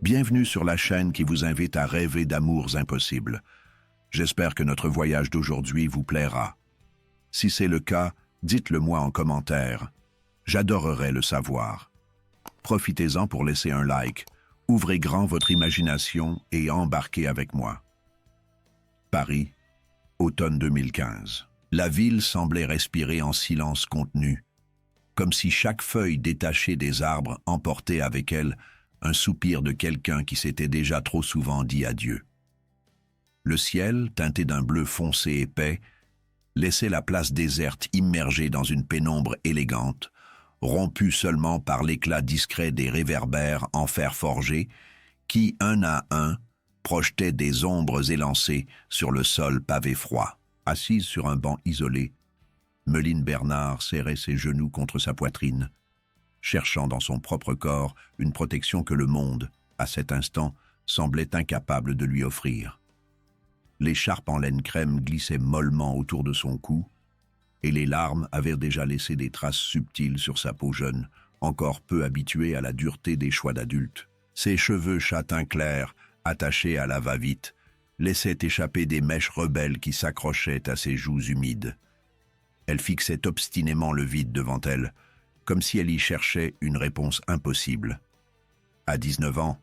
Bienvenue sur la chaîne qui vous invite à rêver d'amours impossibles. J'espère que notre voyage d'aujourd'hui vous plaira. Si c'est le cas, dites-le moi en commentaire. J'adorerais le savoir. Profitez-en pour laisser un like, ouvrez grand votre imagination et embarquez avec moi. Paris, automne 2015. La ville semblait respirer en silence contenu, comme si chaque feuille détachée des arbres emportait avec elle un soupir de quelqu'un qui s'était déjà trop souvent dit adieu. Le ciel, teinté d'un bleu foncé épais, laissait la place déserte immergée dans une pénombre élégante, rompue seulement par l'éclat discret des réverbères en fer forgé qui, un à un, projetaient des ombres élancées sur le sol pavé froid. Assise sur un banc isolé, Meline Bernard serrait ses genoux contre sa poitrine, cherchant dans son propre corps une protection que le monde, à cet instant, semblait incapable de lui offrir. L'écharpe en laine crème glissait mollement autour de son cou, et les larmes avaient déjà laissé des traces subtiles sur sa peau jeune, encore peu habituée à la dureté des choix d'adulte. Ses cheveux châtain clair, attachés à la va-vite, laissaient échapper des mèches rebelles qui s'accrochaient à ses joues humides. Elle fixait obstinément le vide devant elle, comme si elle y cherchait une réponse impossible. À 19 ans,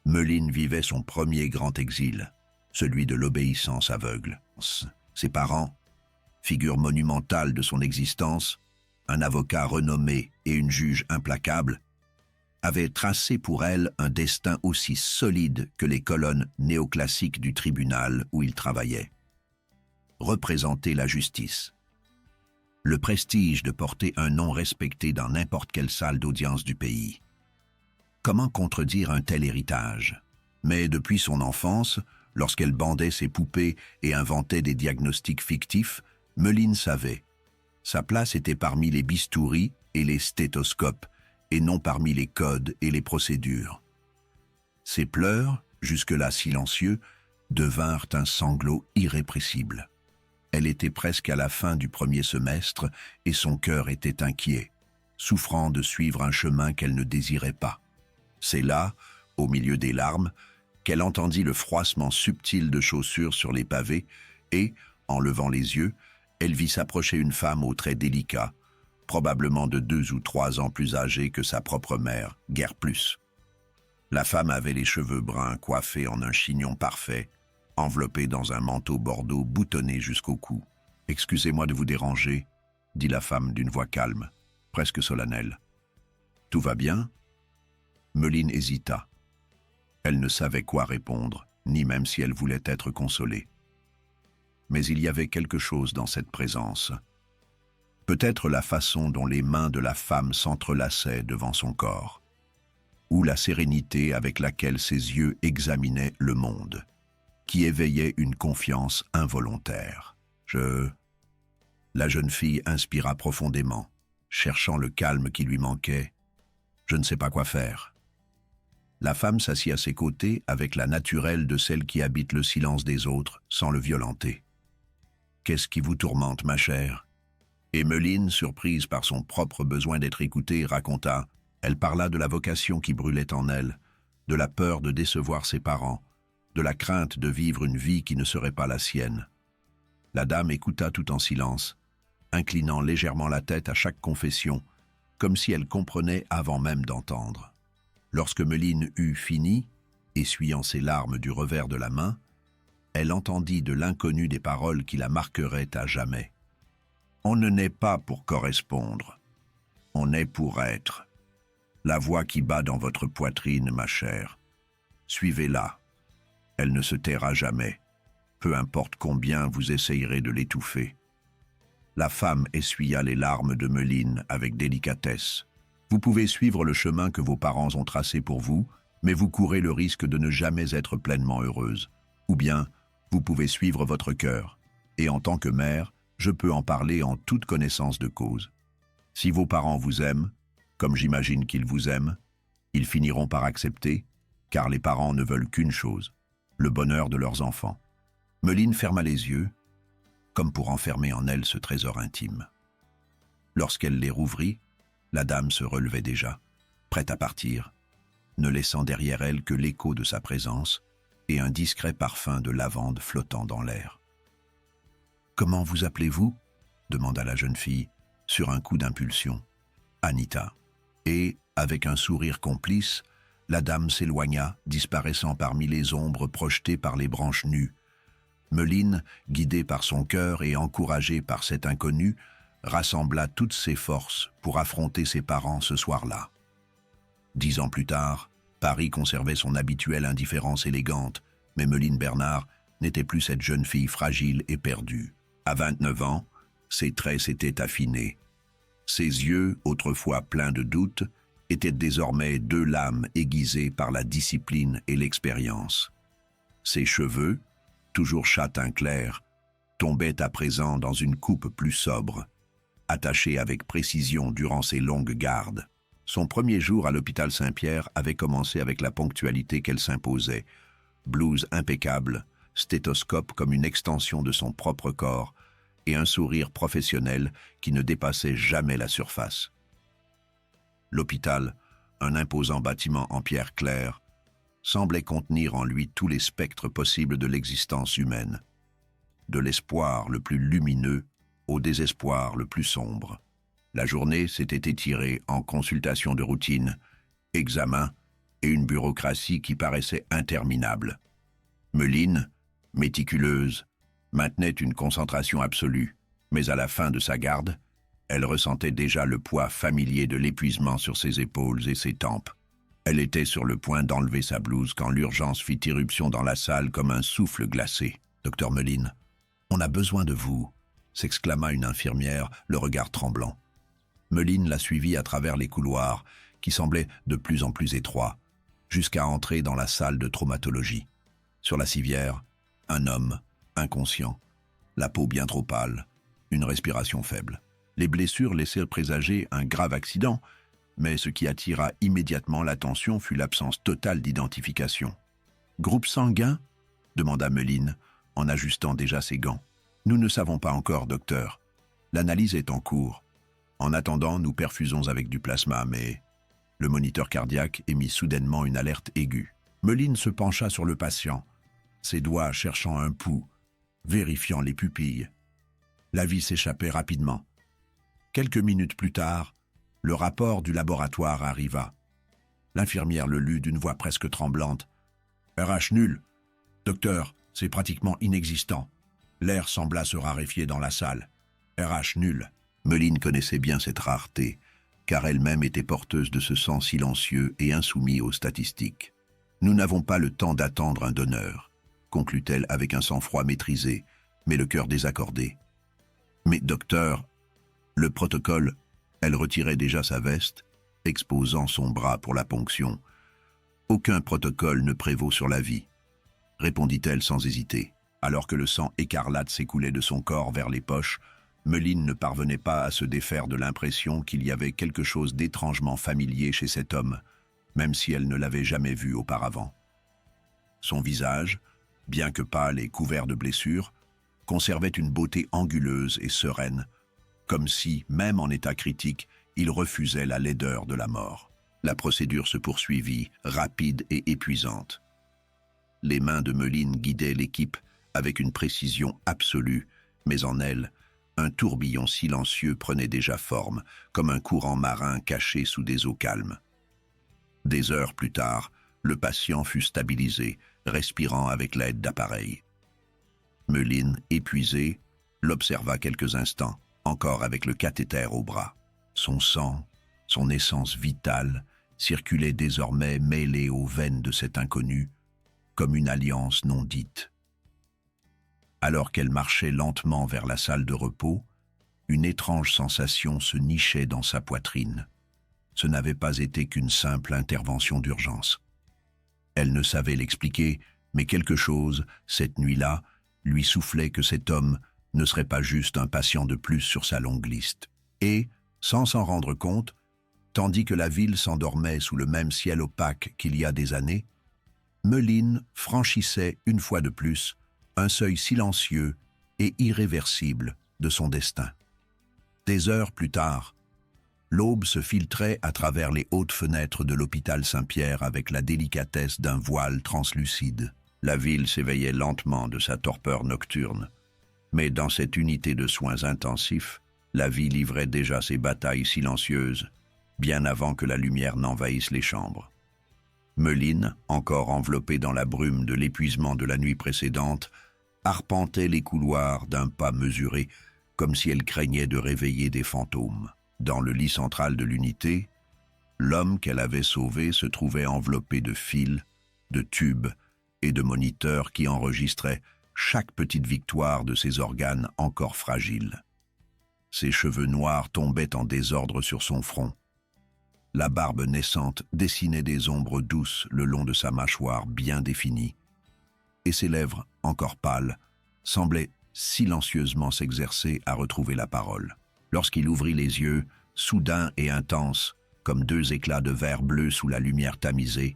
Meline vivait son premier grand exil, celui de l'obéissance aveugle. Ses parents, figure monumentale de son existence, un avocat renommé et une juge implacable, avaient tracé pour elle un destin aussi solide que les colonnes néoclassiques du tribunal où il travaillait. Représenter la justice. Le prestige de porter un nom respecté dans n'importe quelle salle d'audience du pays. Comment contredire un tel héritage? Mais depuis son enfance, lorsqu'elle bandait ses poupées et inventait des diagnostics fictifs, Meline savait. Sa place était parmi les bistouris et les stéthoscopes, et non parmi les codes et les procédures. Ses pleurs, jusque-là silencieux, devinrent un sanglot irrépressible. Elle était presque à la fin du premier semestre et son cœur était inquiet, souffrant de suivre un chemin qu'elle ne désirait pas. C'est là, au milieu des larmes, qu'elle entendit le froissement subtil de chaussures sur les pavés et, en levant les yeux, elle vit s'approcher une femme aux traits délicats, probablement de 2 ou 3 ans plus âgée que sa propre mère, guère plus. La femme avait les cheveux bruns coiffés en un chignon parfait, enveloppée dans un manteau bordeaux boutonné jusqu'au cou. « Excusez-moi de vous déranger », dit la femme d'une voix calme, presque solennelle. « Tout va bien ?» Meline hésita. Elle ne savait quoi répondre, ni même si elle voulait être consolée. Mais il y avait quelque chose dans cette présence. Peut-être la façon dont les mains de la femme s'entrelaçaient devant son corps, ou la sérénité avec laquelle ses yeux examinaient le monde, qui éveillait une confiance involontaire. La jeune fille inspira profondément, cherchant le calme qui lui manquait. « Je ne sais pas quoi faire. » La femme s'assit à ses côtés avec la naturelle de celle qui habite le silence des autres, sans le violenter. « Qu'est-ce qui vous tourmente, ma chère ?» Et Meline, surprise par son propre besoin d'être écoutée, raconta. Elle parla de la vocation qui brûlait en elle, de la peur de décevoir ses parents, de la crainte de vivre une vie qui ne serait pas la sienne. La dame écouta tout en silence, inclinant légèrement la tête à chaque confession, comme si elle comprenait avant même d'entendre. Lorsque Meline eut fini, essuyant ses larmes du revers de la main, elle entendit de l'inconnu des paroles qui la marqueraient à jamais. « On ne naît pas pour correspondre, on naît pour être. La voix qui bat dans votre poitrine, ma chère, suivez-la. Elle ne se taira jamais, peu importe combien vous essayerez de l'étouffer. » La femme essuya les larmes de Meline avec délicatesse. « Vous pouvez suivre le chemin que vos parents ont tracé pour vous, mais vous courez le risque de ne jamais être pleinement heureuse. Ou bien, vous pouvez suivre votre cœur, et en tant que mère, je peux en parler en toute connaissance de cause. Si vos parents vous aiment, comme j'imagine qu'ils vous aiment, ils finiront par accepter, car les parents ne veulent qu'une chose, le bonheur de leurs enfants. » Meline ferma les yeux, comme pour enfermer en elle ce trésor intime. Lorsqu'elle les rouvrit, la dame se relevait déjà, prête à partir, ne laissant derrière elle que l'écho de sa présence et un discret parfum de lavande flottant dans l'air. « Comment vous appelez-vous » demanda la jeune fille, sur un coup d'impulsion. « Anita. » Et, avec un sourire complice, la dame s'éloigna, disparaissant parmi les ombres projetées par les branches nues. Meline, guidée par son cœur et encouragée par cet inconnu, rassembla toutes ses forces pour affronter ses parents ce soir-là. 10 ans plus tard, Paris conservait son habituelle indifférence élégante, mais Meline Bernard n'était plus cette jeune fille fragile et perdue. À 29 ans, ses traits s'étaient affinés. Ses yeux, autrefois pleins de doutes, étaient désormais 2 lames aiguisées par la discipline et l'expérience. Ses cheveux, toujours châtain clair, tombaient à présent dans une coupe plus sobre, attachée avec précision durant ses longues gardes. Son premier jour à l'hôpital Saint-Pierre avait commencé avec la ponctualité qu'elle s'imposait. Blouse impeccable, stéthoscope comme une extension de son propre corps et un sourire professionnel qui ne dépassait jamais la surface. L'hôpital, un imposant bâtiment en pierre claire, semblait contenir en lui tous les spectres possibles de l'existence humaine, de l'espoir le plus lumineux au désespoir le plus sombre. La journée s'était étirée en consultations de routine, examens et une bureaucratie qui paraissait interminable. Meline, méticuleuse, maintenait une concentration absolue, mais à la fin de sa garde, elle ressentait déjà le poids familier de l'épuisement sur ses épaules et ses tempes. Elle était sur le point d'enlever sa blouse quand l'urgence fit irruption dans la salle comme un souffle glacé. « Docteur Meline, on a besoin de vous », s'exclama une infirmière, le regard tremblant. Meline la suivit à travers les couloirs, qui semblaient de plus en plus étroits, jusqu'à entrer dans la salle de traumatologie. Sur la civière, un homme, inconscient, la peau bien trop pâle, une respiration faible. Les blessures laissaient présager un grave accident, mais ce qui attira immédiatement l'attention fut l'absence totale d'identification. « Groupe sanguin » demanda Meline, en ajustant déjà ses gants. « Nous ne savons pas encore, docteur. L'analyse est en cours. En attendant, nous perfusons avec du plasma, mais... » Le moniteur cardiaque émit soudainement une alerte aiguë. Meline se pencha sur le patient, ses doigts cherchant un pouls, vérifiant les pupilles. La vie s'échappait rapidement. Quelques minutes plus tard, le rapport du laboratoire arriva. L'infirmière le lut d'une voix presque tremblante. « RH nul. Docteur, c'est pratiquement inexistant. L'air sembla se raréfier dans la salle. RH nul. » Meline connaissait bien cette rareté, car elle-même était porteuse de ce sang silencieux et insoumis aux statistiques. « Nous n'avons pas le temps d'attendre un donneur, » conclut-elle avec un sang-froid maîtrisé, mais le cœur désaccordé. « Mais docteur, le protocole... » Elle retirait déjà sa veste, exposant son bras pour la ponction. « Aucun protocole ne prévaut sur la vie, » répondit-elle sans hésiter. Alors que le sang écarlate s'écoulait de son corps vers les poches, Meline ne parvenait pas à se défaire de l'impression qu'il y avait quelque chose d'étrangement familier chez cet homme, même si elle ne l'avait jamais vu auparavant. Son visage, bien que pâle et couvert de blessures, conservait une beauté anguleuse et sereine, comme si, même en état critique, il refusait la laideur de la mort. La procédure se poursuivit, rapide et épuisante. Les mains de Meline guidaient l'équipe avec une précision absolue, mais en elle, un tourbillon silencieux prenait déjà forme, comme un courant marin caché sous des eaux calmes. Des heures plus tard, le patient fut stabilisé, respirant avec l'aide d'appareils. Meline, épuisée, l'observa quelques instants, encore avec le cathéter au bras. Son sang, son essence vitale, circulait désormais mêlée aux veines de cet inconnu, comme une alliance non dite. Alors qu'elle marchait lentement vers la salle de repos, une étrange sensation se nichait dans sa poitrine. Ce n'avait pas été qu'une simple intervention d'urgence. Elle ne savait l'expliquer, mais quelque chose, cette nuit-là, lui soufflait que cet homme ne serait pas juste un patient de plus sur sa longue liste. Et, sans s'en rendre compte, tandis que la ville s'endormait sous le même ciel opaque qu'il y a des années, Meline franchissait, une fois de plus, un seuil silencieux et irréversible de son destin. Des heures plus tard, L'aube se filtrait à travers les hautes fenêtres de l'hôpital Saint-Pierre avec la délicatesse d'un voile translucide. La ville s'éveillait lentement de sa torpeur nocturne. Mais dans cette unité de soins intensifs, la vie livrait déjà ses batailles silencieuses, bien avant que la lumière n'envahisse les chambres. Meline, encore enveloppée dans la brume de l'épuisement de la nuit précédente, arpentait les couloirs d'un pas mesuré, comme si elle craignait de réveiller des fantômes. Dans le lit central de l'unité, l'homme qu'elle avait sauvé se trouvait enveloppé de fils, de tubes et de moniteurs qui enregistraient chaque petite victoire de ses organes encore fragiles. Ses cheveux noirs tombaient en désordre sur son front. La barbe naissante dessinait des ombres douces le long de sa mâchoire bien définie, et ses lèvres, encore pâles, semblaient silencieusement s'exercer à retrouver la parole. Lorsqu'il ouvrit les yeux, soudains et intenses, comme deux éclats de verre bleu sous la lumière tamisée,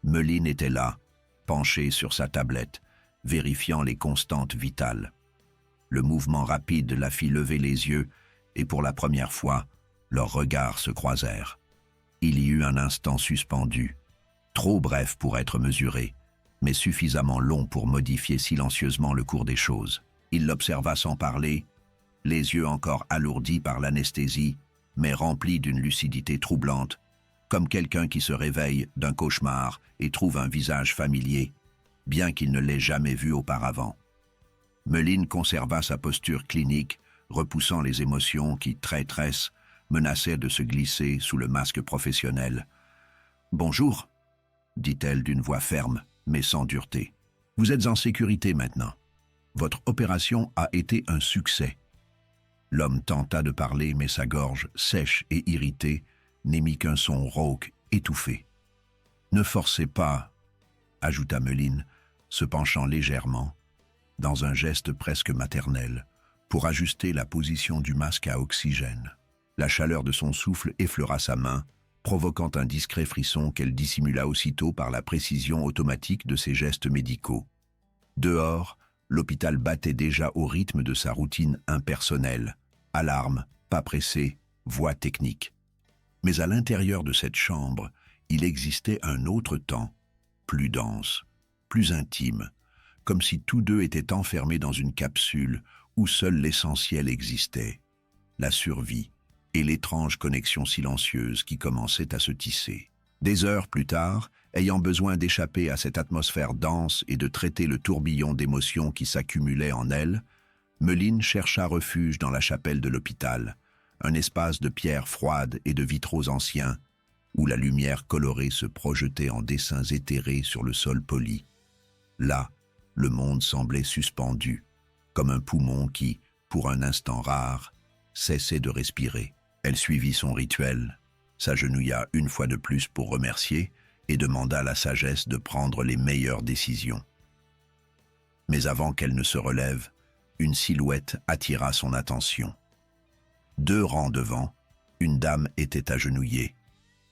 Meline était là, penchée sur sa tablette, vérifiant les constantes vitales. Le mouvement rapide la fit lever les yeux, et pour la première fois, leurs regards se croisèrent. Il y eut un instant suspendu, trop bref pour être mesuré, mais suffisamment long pour modifier silencieusement le cours des choses. Il l'observa sans parler, les yeux encore alourdis par l'anesthésie, mais remplis d'une lucidité troublante, comme quelqu'un qui se réveille d'un cauchemar et trouve un visage familier, bien qu'il ne l'ait jamais vu auparavant. Meline conserva sa posture clinique, repoussant les émotions qui, traîtresses, menaçaient de se glisser sous le masque professionnel. « Bonjour », dit-elle d'une voix ferme, mais sans dureté. « Vous êtes en sécurité maintenant. Votre opération a été un succès. » L'homme tenta de parler, mais sa gorge, sèche et irritée, n'émit qu'un son rauque, étouffé. « Ne forcez pas », ajouta Meline, se penchant légèrement, dans un geste presque maternel, pour ajuster la position du masque à oxygène. La chaleur de son souffle effleura sa main, provoquant un discret frisson qu'elle dissimula aussitôt par la précision automatique de ses gestes médicaux. Dehors, l'hôpital battait déjà au rythme de sa routine impersonnelle. Alarme, pas pressé, voix technique. Mais à l'intérieur de cette chambre, il existait un autre temps, plus dense, plus intime, comme si tous deux étaient enfermés dans une capsule où seul l'essentiel existait, la survie et l'étrange connexion silencieuse qui commençait à se tisser. Des heures plus tard, ayant besoin d'échapper à cette atmosphère dense et de traiter le tourbillon d'émotions qui s'accumulait en elle, Meline chercha refuge dans la chapelle de l'hôpital, un espace de pierres froides et de vitraux anciens, où la lumière colorée se projetait en dessins éthérés sur le sol poli. Là, le monde semblait suspendu, comme un poumon qui, pour un instant rare, cessait de respirer. Elle suivit son rituel, s'agenouilla une fois de plus pour remercier et demanda à la sagesse de prendre les meilleures décisions. Mais avant qu'elle ne se relève, une silhouette attira son attention. 2 rangs devant, une dame était agenouillée.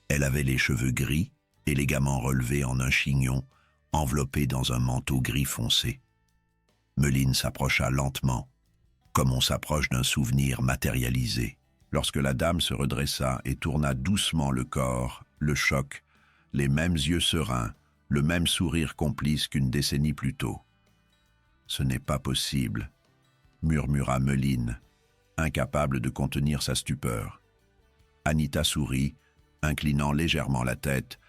Elle avait les cheveux gris, élégamment relevés en un chignon, enveloppé dans un manteau gris foncé. Meline s'approcha lentement, comme on s'approche d'un souvenir matérialisé. Lorsque la dame se redressa et tourna doucement le corps, le choc, les mêmes yeux sereins, le même sourire complice qu'une décennie plus tôt. « Ce n'est pas possible », murmura Meline, incapable de contenir sa stupeur. Anita sourit, inclinant légèrement la tête,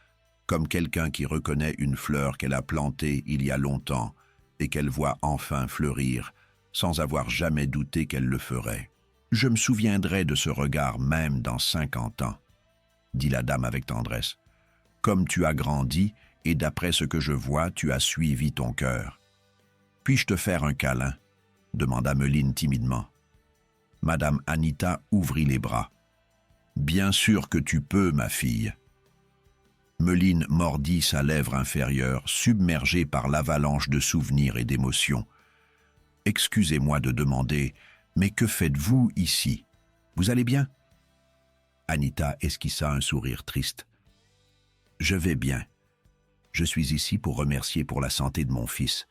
comme quelqu'un qui reconnaît une fleur qu'elle a plantée il y a longtemps et qu'elle voit enfin fleurir, sans avoir jamais douté qu'elle le ferait. « Je me souviendrai de ce regard même dans 50 ans, » dit la dame avec tendresse. « Comme tu as grandi, et d'après ce que je vois, tu as suivi ton cœur. Puis-je te faire un câlin ?» demanda Meline timidement. Madame Anita ouvrit les bras. « Bien sûr que tu peux, ma fille. » Meline mordit sa lèvre inférieure, submergée par l'avalanche de souvenirs et d'émotions. « Excusez-moi de demander, mais que faites-vous ici? Vous allez bien ?» Anita esquissa un sourire triste. « Je vais bien. Je suis ici pour remercier pour la santé de mon fils.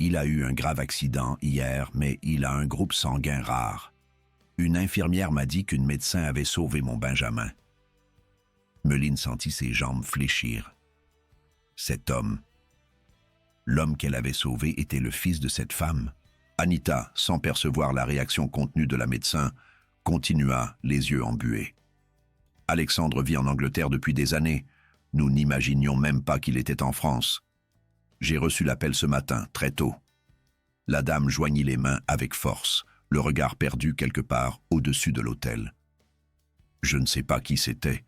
Il a eu un grave accident hier, mais il a un groupe sanguin rare. Une infirmière m'a dit qu'une médecin avait sauvé mon Benjamin. Meline sentit ses jambes fléchir. Cet homme, l'homme qu'elle avait sauvé, était le fils de cette femme. Anita, sans percevoir la réaction contenue de la médecin, continua, les yeux embués. Alexandre vit en Angleterre depuis des années. Nous n'imaginions même pas qu'il était en France. J'ai reçu l'appel ce matin, très tôt. La dame joignit les mains avec force, le regard perdu quelque part au-dessus de l'autel. Je ne sais pas qui c'était,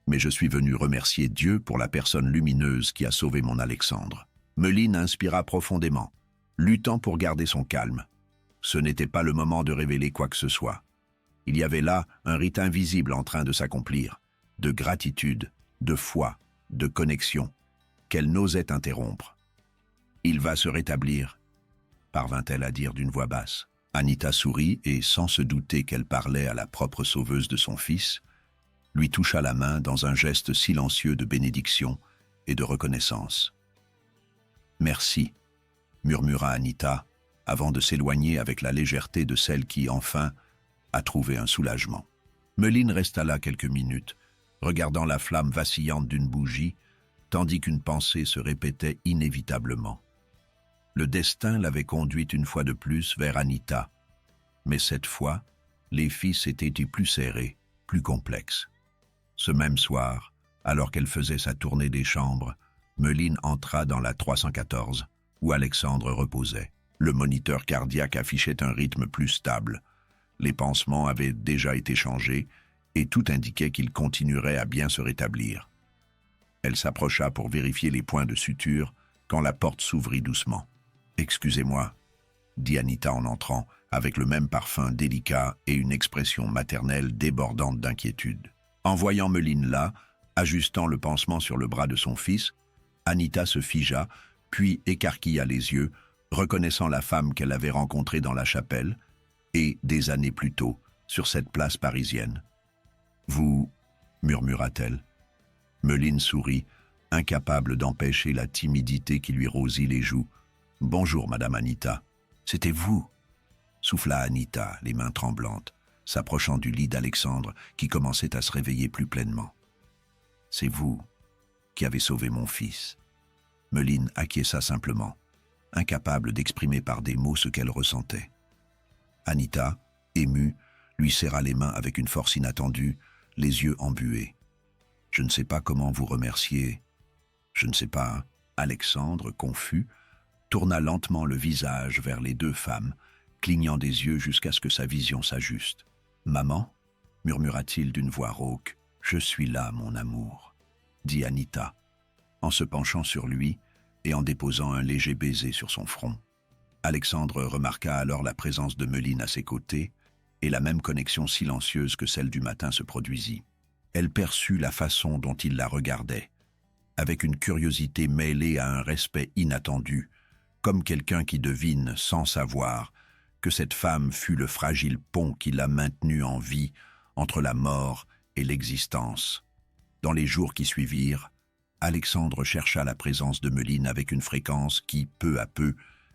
mais je suis venu remercier Dieu pour la personne lumineuse qui a sauvé mon Alexandre. Meline inspira profondément, luttant pour garder son calme. Ce n'était pas le moment de révéler quoi que ce soit. Il y avait là un rite invisible en train de s'accomplir, de gratitude, de foi, de connexion, qu'elle n'osait interrompre. « Il va se rétablir », parvint-elle à dire d'une voix basse. Anita sourit et, sans se douter qu'elle parlait à la propre sauveuse de son fils, lui toucha la main dans un geste silencieux de bénédiction et de reconnaissance. « Merci », murmura Anita, avant de s'éloigner avec la légèreté de celle qui, enfin, a trouvé un soulagement. Meline resta là quelques minutes, regardant la flamme vacillante d'une bougie, tandis qu'une pensée se répétait inévitablement. Le destin l'avait conduite une fois de plus vers Anita, mais cette fois, les fils étaient plus serrés, plus complexes. Ce même soir, alors qu'elle faisait sa tournée des chambres, Meline entra dans la 314, où Alexandre reposait. Le moniteur cardiaque affichait un rythme plus stable. Les pansements avaient déjà été changés et tout indiquait qu'il continuerait à bien se rétablir. Elle s'approcha pour vérifier les points de suture quand la porte s'ouvrit doucement. « Excusez-moi », dit Anita en entrant, avec le même parfum délicat et une expression maternelle débordante d'inquiétude. En voyant Meline là, ajustant le pansement sur le bras de son fils, Anita se figea, puis écarquilla les yeux, reconnaissant la femme qu'elle avait rencontrée dans la chapelle, et, des années plus tôt, sur cette place parisienne. « Vous... » murmura-t-elle. Meline sourit, incapable d'empêcher la timidité qui lui rosit les joues. « Bonjour, Madame Anita. »« C'était vous » souffla Anita, les mains tremblantes, s'approchant du lit d'Alexandre qui commençait à se réveiller plus pleinement. « C'est vous qui avez sauvé mon fils. » Meline acquiesça simplement, incapable d'exprimer par des mots ce qu'elle ressentait. Anita, émue, lui serra les mains avec une force inattendue, les yeux embués. « Je ne sais pas comment vous remercier. Je ne sais pas. » Alexandre, confus, tourna lentement le visage vers les deux femmes, clignant des yeux jusqu'à ce que sa vision s'ajuste. « Maman » murmura-t-il d'une voix rauque. « Je suis là, mon amour » dit Anita, en se penchant sur lui et en déposant un léger baiser sur son front. Alexandre remarqua alors la présence de Meline à ses côtés et la même connexion silencieuse que celle du matin se produisit. Elle perçut la façon dont il la regardait, avec une curiosité mêlée à un respect inattendu, comme quelqu'un qui devine, sans savoir, que cette femme fut le fragile pont qui l'a maintenue en vie entre la mort et l'existence. Dans les jours qui suivirent, Alexandre chercha la présence de Meline avec une fréquence qui, peu à peu,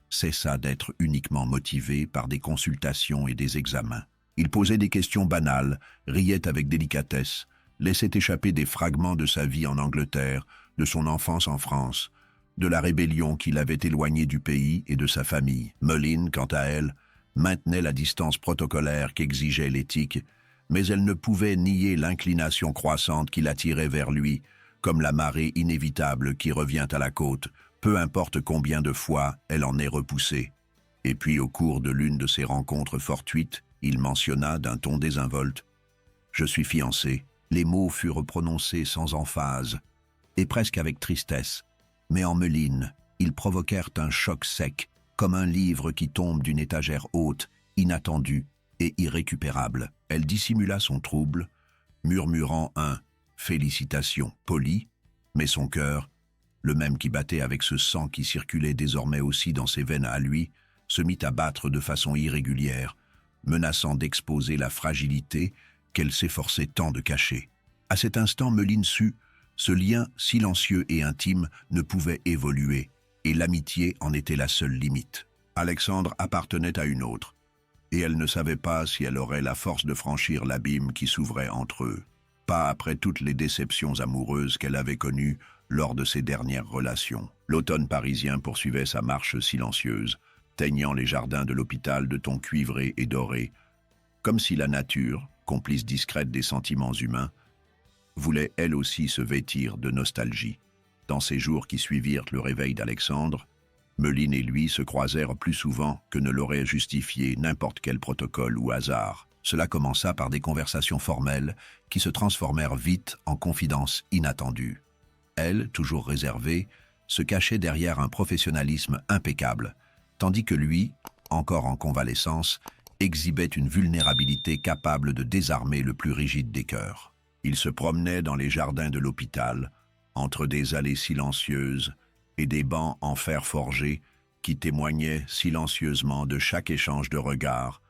cessa d'être uniquement motivée par des consultations et des examens. Il posait des questions banales, riait avec délicatesse, laissait échapper des fragments de sa vie en Angleterre, de son enfance en France, de la rébellion qui l'avait éloigné du pays et de sa famille. Meline, quant à elle, maintenait la distance protocolaire qu'exigeait l'éthique, mais elle ne pouvait nier l'inclination croissante qui l'attirait vers lui, comme la marée inévitable qui revient à la côte, peu importe combien de fois elle en est repoussée. Et puis, au cours de l'une de ces rencontres fortuites, il mentionna d'un ton désinvolte « Je suis fiancé ». Les mots furent prononcés sans emphase, et presque avec tristesse, mais en Meline, ils provoquèrent un choc sec, comme un livre qui tombe d'une étagère haute, inattendu et irrécupérable. Elle dissimula son trouble, murmurant un « félicitations » poli, mais son cœur, le même qui battait avec ce sang qui circulait désormais aussi dans ses veines à lui, se mit à battre de façon irrégulière, menaçant d'exposer la fragilité qu'elle s'efforçait tant de cacher. À cet instant, Meline sut, ce lien silencieux et intime ne pouvait évoluer, et l'amitié en était la seule limite. Alexandre appartenait à une autre, et elle ne savait pas si elle aurait la force de franchir l'abîme qui s'ouvrait entre eux. Pas après toutes les déceptions amoureuses qu'elle avait connues lors de ses dernières relations. L'automne parisien poursuivait sa marche silencieuse, teignant les jardins de l'hôpital de tons cuivrés et dorés, comme si la nature, complice discrète des sentiments humains, voulait elle aussi se vêtir de nostalgie. Dans ces jours qui suivirent le réveil d'Alexandre, Meline et lui se croisèrent plus souvent que ne l'aurait justifié n'importe quel protocole ou hasard. Cela commença par des conversations formelles qui se transformèrent vite en confidences inattendues. Elle, toujours réservée, se cachait derrière un professionnalisme impeccable, tandis que lui, encore en convalescence, exhibait une vulnérabilité capable de désarmer le plus rigide des cœurs. Il se promenait dans les jardins de l'hôpital, entre des allées silencieuses et des bancs en fer forgé qui témoignaient silencieusement de chaque échange de regards,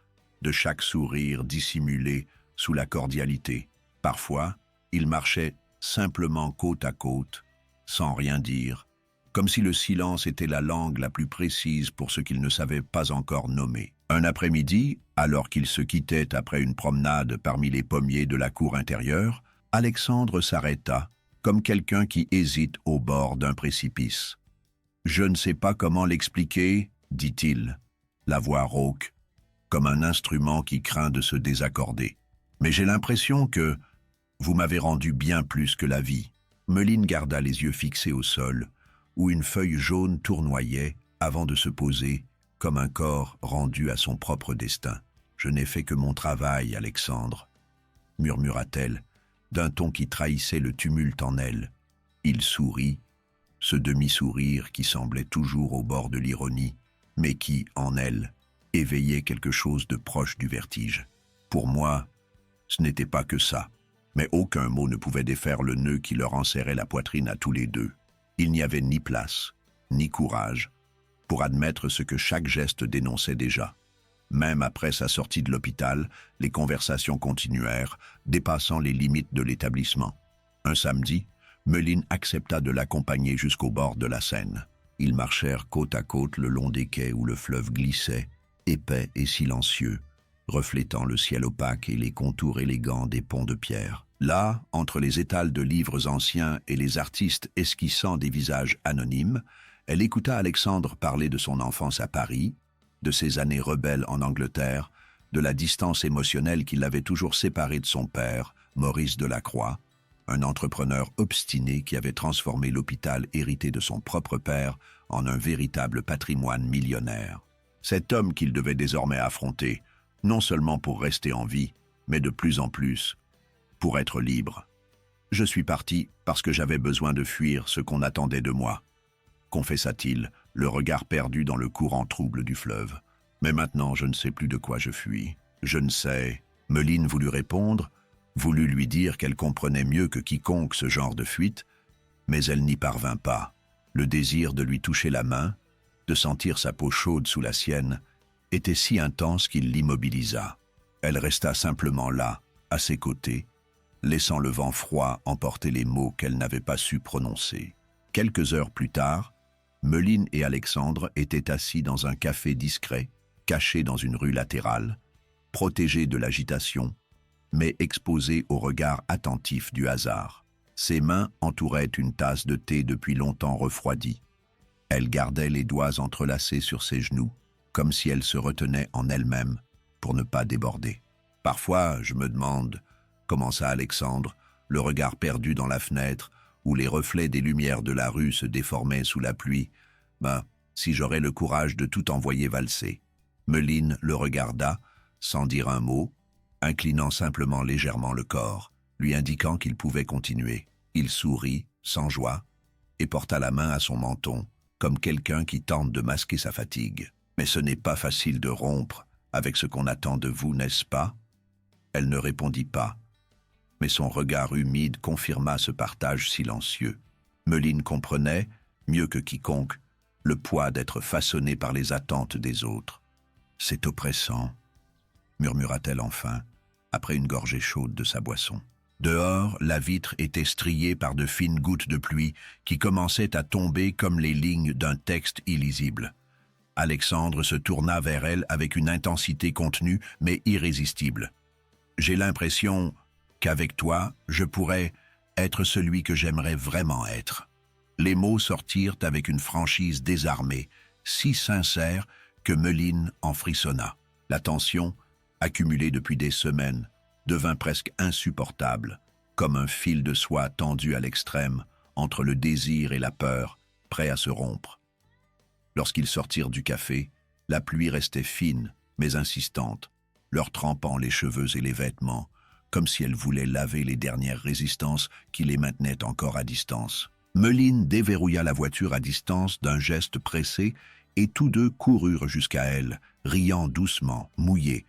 de chaque sourire dissimulé sous la cordialité. Parfois, il marchait simplement côte à côte, sans rien dire, comme si le silence était la langue la plus précise pour ce qu'il ne savait pas encore nommer. Un après-midi, alors qu'ils se quittaient après une promenade parmi les pommiers de la cour intérieure, Alexandre s'arrêta, comme quelqu'un qui hésite au bord d'un précipice. « Je ne sais pas comment l'expliquer, » dit-il, la voix rauque, comme un instrument qui craint de se désaccorder. « Mais j'ai l'impression que vous m'avez rendu bien plus que la vie. » Meline garda les yeux fixés au sol, où une feuille jaune tournoyait avant de se poser, comme un corps rendu à son propre destin. « Je n'ai fait que mon travail, Alexandre, » murmura-t-elle, d'un ton qui trahissait le tumulte en elle. Il sourit, ce demi-sourire qui semblait toujours au bord de l'ironie, mais qui, en elle, éveillait quelque chose de proche du vertige. Pour moi, ce n'était pas que ça, mais aucun mot ne pouvait défaire le nœud qui leur enserrait la poitrine à tous les deux. Il n'y avait ni place, ni courage, pour admettre ce que chaque geste dénonçait déjà. Même après sa sortie de l'hôpital, les conversations continuèrent, dépassant les limites de l'établissement. Un samedi, Meline accepta de l'accompagner jusqu'au bord de la Seine. Ils marchèrent côte à côte le long des quais où le fleuve glissait, épais et silencieux, reflétant le ciel opaque et les contours élégants des ponts de pierre. Là, entre les étals de livres anciens et les artistes esquissant des visages anonymes, elle écouta Alexandre parler de son enfance à Paris, de ses années rebelles en Angleterre, de la distance émotionnelle qui l'avait toujours séparé de son père, Maurice Delacroix, un entrepreneur obstiné qui avait transformé l'hôpital hérité de son propre père en un véritable patrimoine millionnaire. Cet homme qu'il devait désormais affronter, non seulement pour rester en vie, mais de plus en plus, pour être libre. « Je suis parti parce que j'avais besoin de fuir ce qu'on attendait de moi », confessa-t-il, le regard perdu dans le courant trouble du fleuve. « Mais maintenant, je ne sais plus de quoi je fuis. Je ne sais. » Meline voulut répondre, voulut lui dire qu'elle comprenait mieux que quiconque ce genre de fuite, mais elle n'y parvint pas. Le désir de lui toucher la main, de sentir sa peau chaude sous la sienne, était si intense qu'il l'immobilisa. Elle resta simplement là, à ses côtés, laissant le vent froid emporter les mots qu'elle n'avait pas su prononcer. Quelques heures plus tard, Meline et Alexandre étaient assis dans un café discret, caché dans une rue latérale, protégés de l'agitation, mais exposés au regard attentif du hasard. Ses mains entouraient une tasse de thé depuis longtemps refroidie. Elle gardait les doigts entrelacés sur ses genoux, comme si elle se retenait en elle-même pour ne pas déborder. « Parfois, je me demande, » commença Alexandre, le regard perdu dans la fenêtre, où les reflets des lumières de la rue se déformaient sous la pluie, « si j'aurais le courage de tout envoyer valser. » Meline le regarda, sans dire un mot, inclinant simplement légèrement le corps, lui indiquant qu'il pouvait continuer. Il sourit, sans joie, et porta la main à son menton, comme quelqu'un qui tente de masquer sa fatigue. « Mais ce n'est pas facile de rompre avec ce qu'on attend de vous, n'est-ce pas ?» Elle ne répondit pas, mais son regard humide confirma ce partage silencieux. Meline comprenait, mieux que quiconque, le poids d'être façonné par les attentes des autres. « C'est oppressant », murmura-t-elle enfin, après une gorgée chaude de sa boisson. Dehors, la vitre était striée par de fines gouttes de pluie qui commençaient à tomber comme les lignes d'un texte illisible. Alexandre se tourna vers elle avec une intensité contenue mais irrésistible. « J'ai l'impression qu'avec toi, je pourrais être celui que j'aimerais vraiment être. » Les mots sortirent avec une franchise désarmée, si sincère que Meline en frissonna. La tension, accumulée depuis des semaines, devint presque insupportable, comme un fil de soie tendu à l'extrême entre le désir et la peur, prêt à se rompre. Lorsqu'ils sortirent du café, la pluie restait fine, mais insistante, leur trempant les cheveux et les vêtements, comme si elle voulait laver les dernières résistances qui les maintenaient encore à distance. Meline déverrouilla la voiture à distance d'un geste pressé et tous deux coururent jusqu'à elle, riant doucement, mouillés,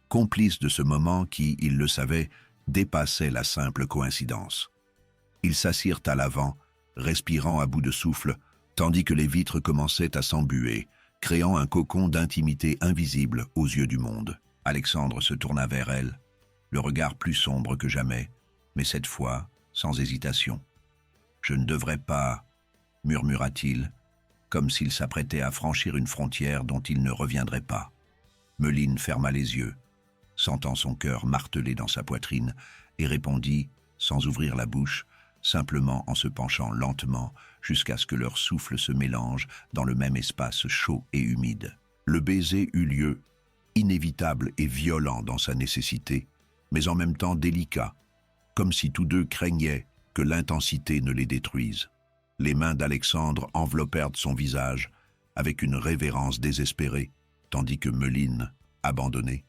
complices de ce moment qui, ils le savaient, dépassait la simple coïncidence. Ils s'assirent à l'avant, respirant à bout de souffle, tandis que les vitres commençaient à s'embuer, créant un cocon d'intimité invisible aux yeux du monde. Alexandre se tourna vers elle, le regard plus sombre que jamais, mais cette fois, sans hésitation. « Je ne devrais pas, » murmura-t-il, comme s'il s'apprêtait à franchir une frontière dont il ne reviendrait pas. Meline ferma les yeux, sentant son cœur martelé dans sa poitrine, et répondit, sans ouvrir la bouche, simplement en se penchant lentement jusqu'à ce que leurs souffles se mélangent dans le même espace chaud et humide. Le baiser eut lieu, inévitable et violent dans sa nécessité, mais en même temps délicat, comme si tous deux craignaient que l'intensité ne les détruise. Les mains d'Alexandre enveloppèrent son visage avec une révérence désespérée, tandis que Meline, abandonnée,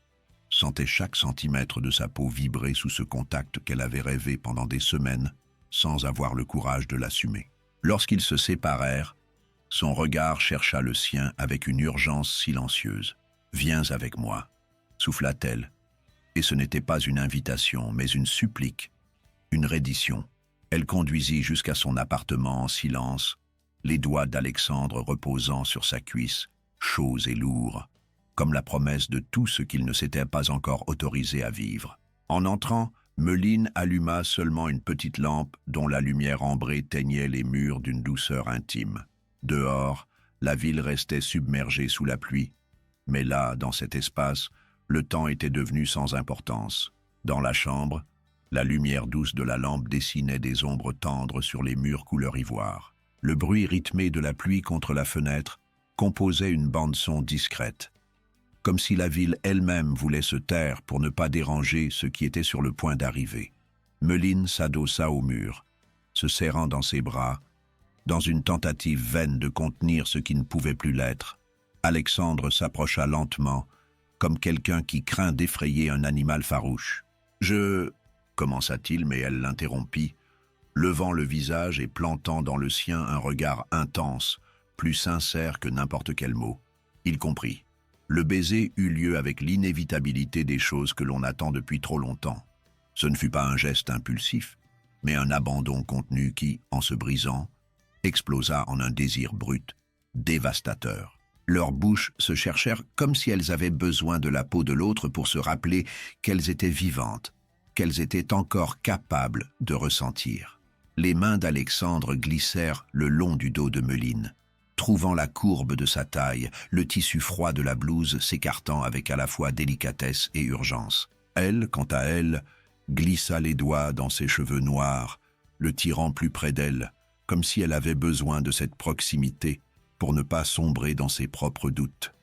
sentait chaque centimètre de sa peau vibrer sous ce contact qu'elle avait rêvé pendant des semaines, sans avoir le courage de l'assumer. Lorsqu'ils se séparèrent, son regard chercha le sien avec une urgence silencieuse. « Viens avec moi », souffla-t-elle. Et ce n'était pas une invitation, mais une supplique, une reddition. Elle conduisit jusqu'à son appartement en silence, les doigts d'Alexandre reposant sur sa cuisse, chauds et lourds, comme la promesse de tout ce qu'il ne s'était pas encore autorisé à vivre. En entrant, Meline alluma seulement une petite lampe dont la lumière ambrée teignait les murs d'une douceur intime. Dehors, la ville restait submergée sous la pluie, mais là, dans cet espace, le temps était devenu sans importance. Dans la chambre, la lumière douce de la lampe dessinait des ombres tendres sur les murs couleur ivoire. Le bruit rythmé de la pluie contre la fenêtre composait une bande-son discrète, comme si la ville elle-même voulait se taire pour ne pas déranger ce qui était sur le point d'arriver. Meline s'adossa au mur, se serrant dans ses bras, dans une tentative vaine de contenir ce qui ne pouvait plus l'être. Alexandre s'approcha lentement, comme quelqu'un qui craint d'effrayer un animal farouche. « Je... » commença-t-il, mais elle l'interrompit, levant le visage et plantant dans le sien un regard intense, plus sincère que n'importe quel mot. Il comprit. Le baiser eut lieu avec l'inévitabilité des choses que l'on attend depuis trop longtemps. Ce ne fut pas un geste impulsif, mais un abandon contenu qui, en se brisant, explosa en un désir brut, dévastateur. Leurs bouches se cherchèrent comme si elles avaient besoin de la peau de l'autre pour se rappeler qu'elles étaient vivantes, qu'elles étaient encore capables de ressentir. Les mains d'Alexandre glissèrent le long du dos de Meline, trouvant la courbe de sa taille, le tissu froid de la blouse s'écartant avec à la fois délicatesse et urgence. Elle, quant à elle, glissa les doigts dans ses cheveux noirs, le tirant plus près d'elle, comme si elle avait besoin de cette proximité pour ne pas sombrer dans ses propres doutes.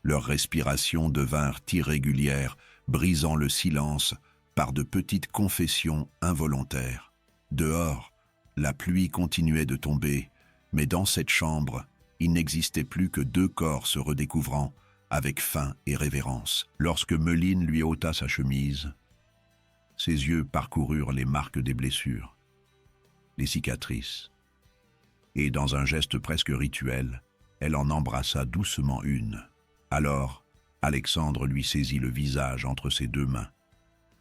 Leurs respirations devinrent irrégulières, brisant le silence par de petites confessions involontaires. Dehors, la pluie continuait de tomber, mais dans cette chambre, il n'existait plus que deux corps se redécouvrant, avec faim et révérence. Lorsque Meline lui ôta sa chemise, ses yeux parcoururent les marques des blessures, les cicatrices, et dans un geste presque rituel, elle en embrassa doucement une. Alors, Alexandre lui saisit le visage entre ses deux mains,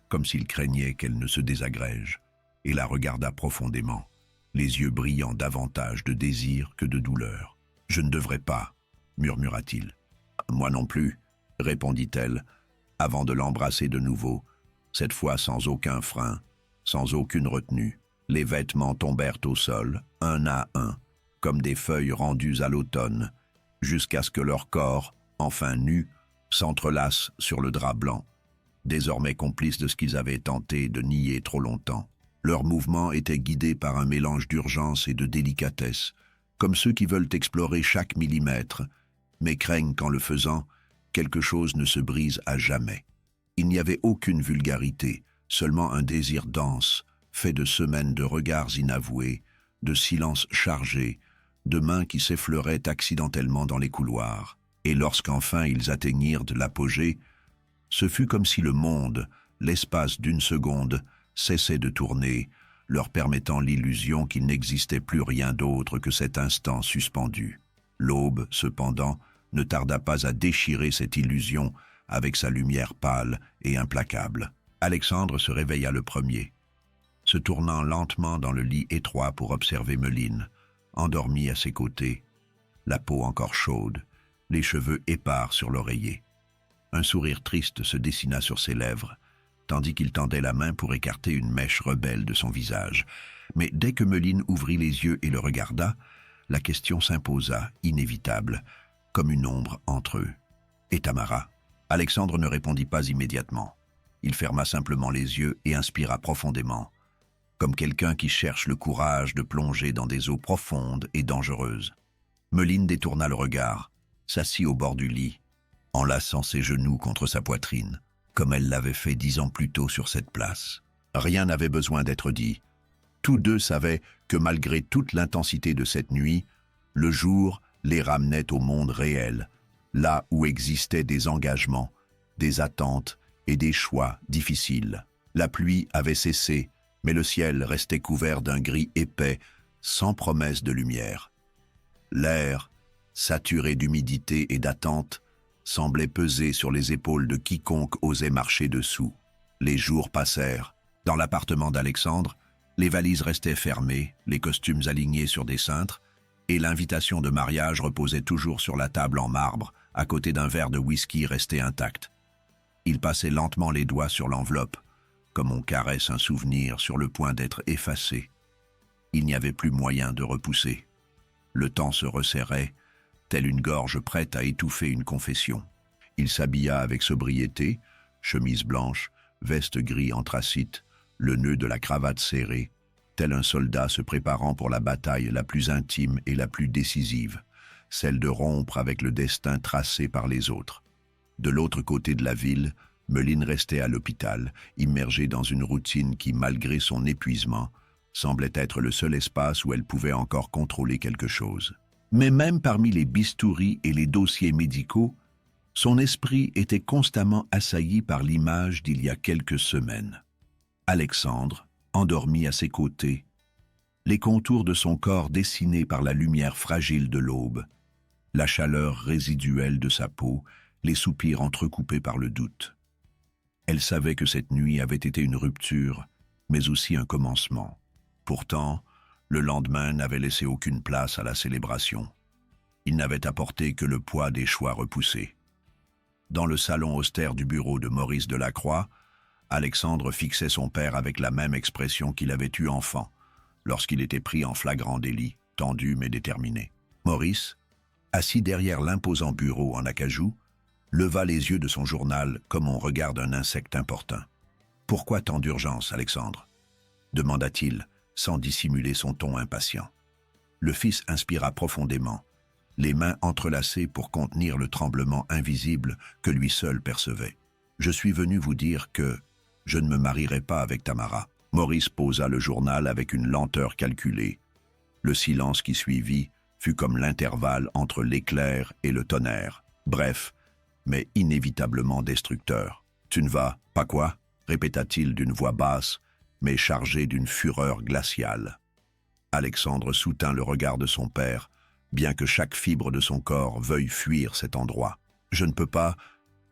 comme s'il craignait qu'elle ne se désagrège, et la regarda profondément, les yeux brillant davantage de désir que de douleur. « Je ne devrais pas, » murmura-t-il. « Moi non plus, » répondit-elle, avant de l'embrasser de nouveau, cette fois sans aucun frein, sans aucune retenue. Les vêtements tombèrent au sol, un à un, comme des feuilles rendues à l'automne, jusqu'à ce que leur corps, enfin nus, s'entrelacent sur le drap blanc, désormais complices de ce qu'ils avaient tenté de nier trop longtemps. Leurs mouvements étaient guidés par un mélange d'urgence et de délicatesse, comme ceux qui veulent explorer chaque millimètre, mais craignent qu'en le faisant, quelque chose ne se brise à jamais. Il n'y avait aucune vulgarité, seulement un désir dense, fait de semaines de regards inavoués, de silences chargés, de mains qui s'effleuraient accidentellement dans les couloirs. Et lorsqu'enfin ils atteignirent de l'apogée, ce fut comme si le monde, l'espace d'une seconde, cessait de tourner, leur permettant l'illusion qu'il n'existait plus rien d'autre que cet instant suspendu. L'aube, cependant, ne tarda pas à déchirer cette illusion avec sa lumière pâle et implacable. Alexandre se réveilla le premier, se tournant lentement dans le lit étroit pour observer Meline, endormie à ses côtés, la peau encore chaude, les cheveux épars sur l'oreiller. Un sourire triste se dessina sur ses lèvres, tandis qu'il tendait la main pour écarter une mèche rebelle de son visage. Mais dès que Meline ouvrit les yeux et le regarda, la question s'imposa, inévitable, comme une ombre entre eux. « Et Tamara ?» Alexandre ne répondit pas immédiatement. Il ferma simplement les yeux et inspira profondément, comme quelqu'un qui cherche le courage de plonger dans des eaux profondes et dangereuses. Meline détourna le regard, s'assit au bord du lit, enlaçant ses genoux contre sa poitrine, comme elle l'avait fait 10 ans plus tôt sur cette place. Rien n'avait besoin d'être dit. Tous deux savaient que malgré toute l'intensité de cette nuit, le jour les ramenait au monde réel, là où existaient des engagements, des attentes et des choix difficiles. La pluie avait cessé, mais le ciel restait couvert d'un gris épais, sans promesse de lumière. L'air, saturé d'humidité et d'attente, semblait peser sur les épaules de quiconque osait marcher dessous. Les jours passèrent. Dans l'appartement d'Alexandre, les valises restaient fermées, les costumes alignés sur des cintres, et l'invitation de mariage reposait toujours sur la table en marbre, à côté d'un verre de whisky resté intact. Il passait lentement les doigts sur l'enveloppe, comme on caresse un souvenir sur le point d'être effacé. Il n'y avait plus moyen de repousser. Le temps se resserrait, telle une gorge prête à étouffer une confession. Il s'habilla avec sobriété, chemise blanche, veste gris anthracite, le nœud de la cravate serré, tel un soldat se préparant pour la bataille la plus intime et la plus décisive, celle de rompre avec le destin tracé par les autres. De l'autre côté de la ville, Meline restait à l'hôpital, immergée dans une routine qui, malgré son épuisement, semblait être le seul espace où elle pouvait encore contrôler quelque chose. Mais même parmi les bistouris et les dossiers médicaux, son esprit était constamment assailli par l'image d'il y a quelques semaines. Alexandre, endormi à ses côtés, les contours de son corps dessinés par la lumière fragile de l'aube, la chaleur résiduelle de sa peau, les soupirs entrecoupés par le doute. Elle savait que cette nuit avait été une rupture, mais aussi un commencement. Pourtant, le lendemain n'avait laissé aucune place à la célébration. Il n'avait apporté que le poids des choix repoussés. Dans le salon austère du bureau de Maurice Delacroix, Alexandre fixait son père avec la même expression qu'il avait eue enfant, lorsqu'il était pris en flagrant délit, tendu mais déterminé. Maurice, assis derrière l'imposant bureau en acajou, leva les yeux de son journal comme on regarde un insecte importun. « Pourquoi tant d'urgence, Alexandre ?» demanda-t-il, sans dissimuler son ton impatient. Le fils inspira profondément, les mains entrelacées pour contenir le tremblement invisible que lui seul percevait. « Je suis venu vous dire que je ne me marierai pas avec Tamara. » Maurice posa le journal avec une lenteur calculée. Le silence qui suivit fut comme l'intervalle entre l'éclair et le tonnerre. Bref, mais inévitablement destructeur. « Tu ne vas pas quoi ?» répéta-t-il d'une voix basse, mais chargée d'une fureur glaciale. Alexandre soutint le regard de son père, bien que chaque fibre de son corps veuille fuir cet endroit. « Je ne peux pas,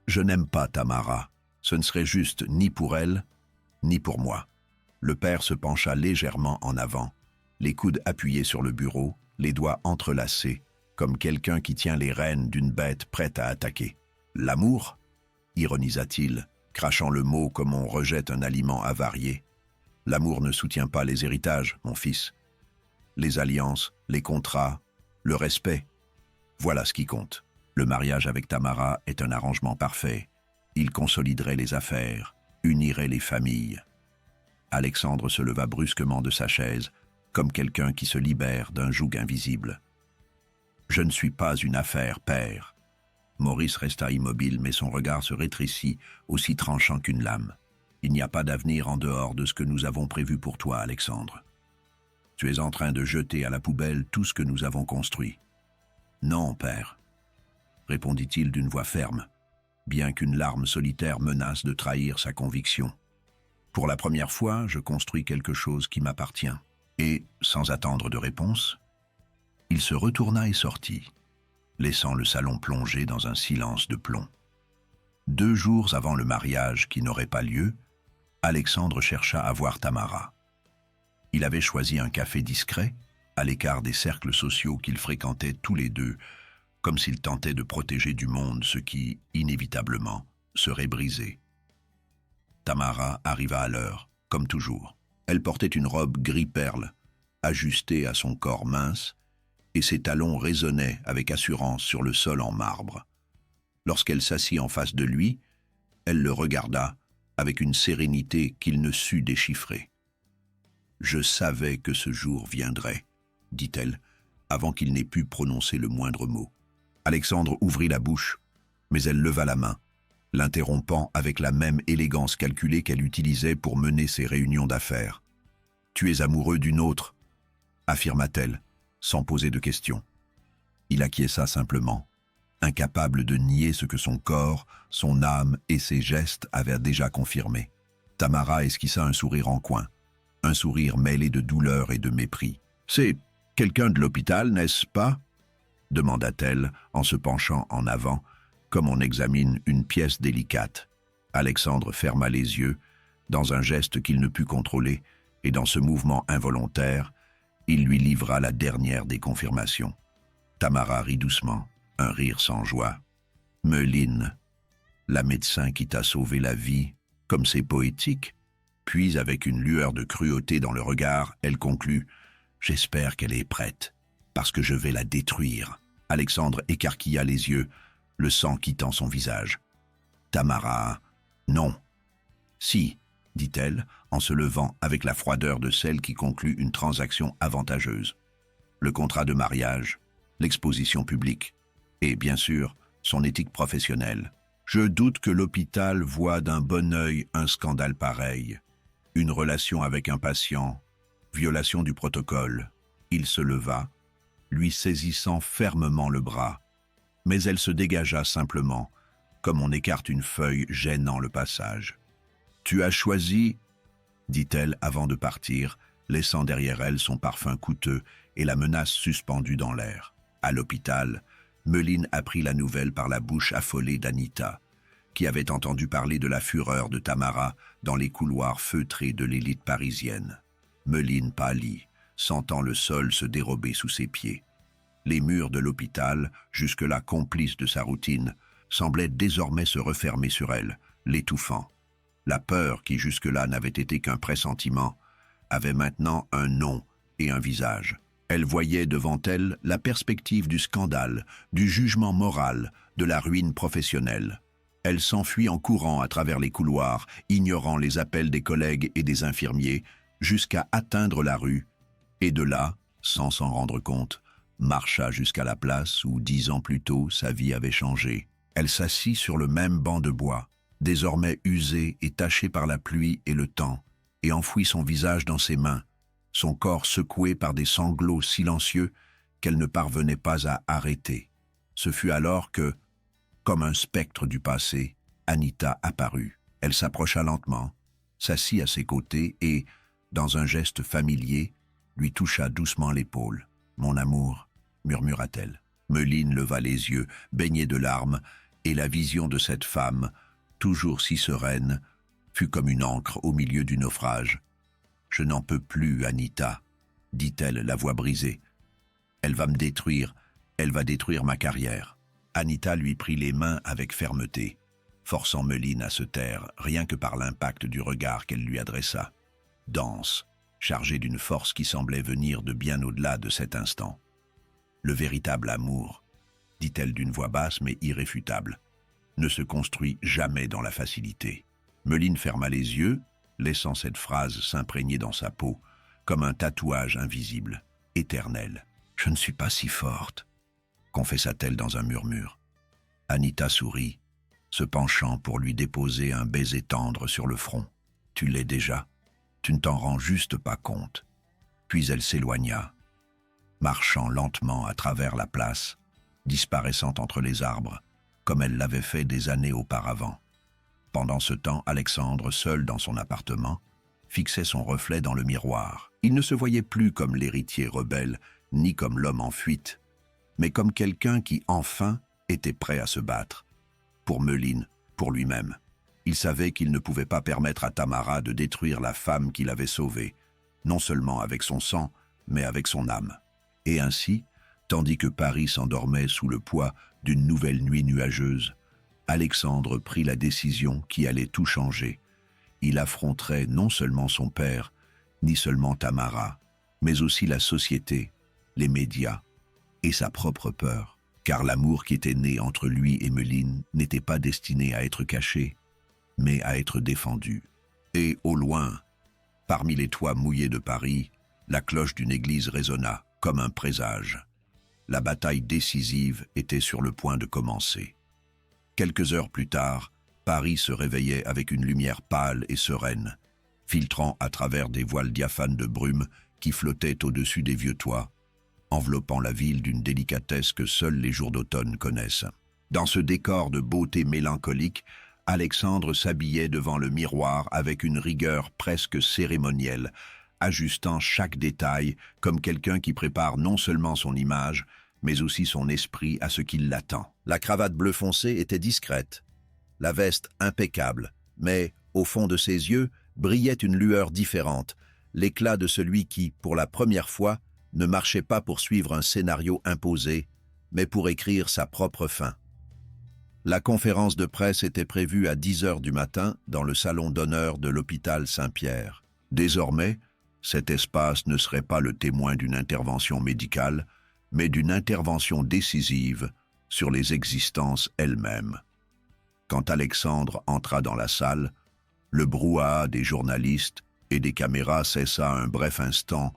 je n'aime pas Tamara. Ce ne serait juste ni pour elle, ni pour moi. » Le père se pencha légèrement en avant, les coudes appuyés sur le bureau, les doigts entrelacés, comme quelqu'un qui tient les rênes d'une bête prête à attaquer. « L'amour » ironisa-t-il, crachant le mot comme on rejette un aliment avarié. « L'amour ne soutient pas les héritages, mon fils. Les alliances, les contrats, le respect. Voilà ce qui compte. Le mariage avec Tamara est un arrangement parfait. Il consoliderait les affaires, unirait les familles. Alexandre se leva brusquement de sa chaise, comme quelqu'un qui se libère d'un joug invisible. « Je ne suis pas une affaire, père. » Maurice resta immobile, mais son regard se rétrécit, aussi tranchant qu'une lame. « Il n'y a pas d'avenir en dehors de ce que nous avons prévu pour toi, Alexandre. Tu es en train de jeter à la poubelle tout ce que nous avons construit. »« Non, père, » répondit-il d'une voix ferme, bien qu'une larme solitaire menace de trahir sa conviction. « Pour la première fois, je construis quelque chose qui m'appartient. » Et, sans attendre de réponse, il se retourna et sortit, laissant le salon plongé dans un silence de plomb. 2 jours avant le mariage qui n'aurait pas lieu, Alexandre chercha à voir Tamara. Il avait choisi un café discret, à l'écart des cercles sociaux qu'ils fréquentaient tous les deux, comme s'ils tentaient de protéger du monde ce qui, inévitablement, serait brisé. Tamara arriva à l'heure, comme toujours. Elle portait une robe gris-perle, ajustée à son corps mince, et ses talons résonnaient avec assurance sur le sol en marbre. Lorsqu'elle s'assit en face de lui, elle le regarda avec une sérénité qu'il ne sut déchiffrer. « Je savais que ce jour viendrait, » dit-elle, avant qu'il n'ait pu prononcer le moindre mot. Alexandre ouvrit la bouche, mais elle leva la main, l'interrompant avec la même élégance calculée qu'elle utilisait pour mener ses réunions d'affaires. « Tu es amoureux d'une autre, » affirma-t-elle, sans poser de questions. Il acquiesça simplement, incapable de nier ce que son corps, son âme et ses gestes avaient déjà confirmé. Tamara esquissa un sourire en coin, un sourire mêlé de douleur et de mépris. « C'est quelqu'un de l'hôpital, n'est-ce pas ?» demanda-t-elle en se penchant en avant, comme on examine une pièce délicate. Alexandre ferma les yeux, dans un geste qu'il ne put contrôler, et dans ce mouvement involontaire, il lui livra la dernière des confirmations. Tamara rit doucement, un rire sans joie. « Meline, la médecin qui t'a sauvé la vie, comme c'est poétique. » Puis, avec une lueur de cruauté dans le regard, elle conclut « J'espère qu'elle est prête, parce que je vais la détruire. » Alexandre écarquilla les yeux, le sang quittant son visage. « Tamara, non. »« Si, » dit-elle, en se levant avec la froideur de celle qui conclut une transaction avantageuse. Le contrat de mariage, l'exposition publique, et, bien sûr, son éthique professionnelle. Je doute que l'hôpital voie d'un bon œil un scandale pareil. Une relation avec un patient, violation du protocole. Il se leva, lui saisissant fermement le bras, mais elle se dégagea simplement, comme on écarte une feuille gênant le passage. « Tu as choisi, » dit-elle avant de partir, laissant derrière elle son parfum coûteux et la menace suspendue dans l'air. À l'hôpital, Meline apprit la nouvelle par la bouche affolée d'Anita, qui avait entendu parler de la fureur de Tamara dans les couloirs feutrés de l'élite parisienne. Meline pâlit, sentant le sol se dérober sous ses pieds. Les murs de l'hôpital, jusque-là complices de sa routine, semblaient désormais se refermer sur elle, l'étouffant. La peur, qui jusque-là n'avait été qu'un pressentiment, avait maintenant un nom et un visage. Elle voyait devant elle la perspective du scandale, du jugement moral, de la ruine professionnelle. Elle s'enfuit en courant à travers les couloirs, ignorant les appels des collègues et des infirmiers, jusqu'à atteindre la rue, et de là, sans s'en rendre compte, marcha jusqu'à la place où 10 ans plus tôt sa vie avait changé. Elle s'assit sur le même banc de bois, désormais usé et taché par la pluie et le temps, et enfouit son visage dans ses mains, son corps secoué par des sanglots silencieux qu'elle ne parvenait pas à arrêter. Ce fut alors que, comme un spectre du passé, Anita apparut. Elle s'approcha lentement, s'assit à ses côtés et, dans un geste familier, lui toucha doucement l'épaule. « Mon amour » murmura-t-elle. Meline leva les yeux, baignés de larmes, et la vision de cette femme, toujours si sereine, fut comme une ancre au milieu du naufrage. « Je n'en peux plus, Anita, » dit-elle, la voix brisée. « Elle va me détruire, elle va détruire ma carrière. » Anita lui prit les mains avec fermeté, forçant Meline à se taire, rien que par l'impact du regard qu'elle lui adressa. Dense, chargé d'une force qui semblait venir de bien au-delà de cet instant. Le véritable amour, dit-elle d'une voix basse mais irréfutable, ne se construit jamais dans la facilité. Meline ferma les yeux, laissant cette phrase s'imprégner dans sa peau, comme un tatouage invisible, éternel. « Je ne suis pas si forte », confessa-t-elle dans un murmure. Anita sourit, se penchant pour lui déposer un baiser tendre sur le front. « Tu l'es déjà, tu ne t'en rends juste pas compte. » Puis elle s'éloigna, marchant lentement à travers la place, disparaissant entre les arbres, comme elle l'avait fait des années auparavant. Pendant ce temps, Alexandre, seul dans son appartement, fixait son reflet dans le miroir. Il ne se voyait plus comme l'héritier rebelle, ni comme l'homme en fuite, mais comme quelqu'un qui, enfin, était prêt à se battre. Pour Meline, pour lui-même. Il savait qu'il ne pouvait pas permettre à Tamara de détruire la femme qu'il avait sauvée, non seulement avec son sang, mais avec son âme. Et ainsi, tandis que Paris s'endormait sous le poids d'une nouvelle nuit nuageuse, Alexandre prit la décision qui allait tout changer. Il affronterait non seulement son père, ni seulement Tamara, mais aussi la société, les médias et sa propre peur, car l'amour qui était né entre lui et Meline n'était pas destiné à être caché, mais à être défendu. Et au loin, parmi les toits mouillés de Paris, la cloche d'une église résonna comme un présage. La bataille décisive était sur le point de commencer. Quelques heures plus tard, Paris se réveillait avec une lumière pâle et sereine, filtrant à travers des voiles diaphanes de brume qui flottaient au-dessus des vieux toits, enveloppant la ville d'une délicatesse que seuls les jours d'automne connaissent. Dans ce décor de beauté mélancolique, Alexandre s'habillait devant le miroir avec une rigueur presque cérémonielle, ajustant chaque détail comme quelqu'un qui prépare non seulement son image, mais aussi son esprit à ce qui l'attend. La cravate bleu foncé était discrète, la veste impeccable, mais, au fond de ses yeux, brillait une lueur différente, l'éclat de celui qui, pour la première fois, ne marchait pas pour suivre un scénario imposé, mais pour écrire sa propre fin. La conférence de presse était prévue à 10 heures du matin dans le salon d'honneur de l'hôpital Saint-Pierre. Désormais, cet espace ne serait pas le témoin d'une intervention médicale, mais d'une intervention décisive sur les existences elles-mêmes. Quand Alexandre entra dans la salle, le brouhaha des journalistes et des caméras cessa un bref instant,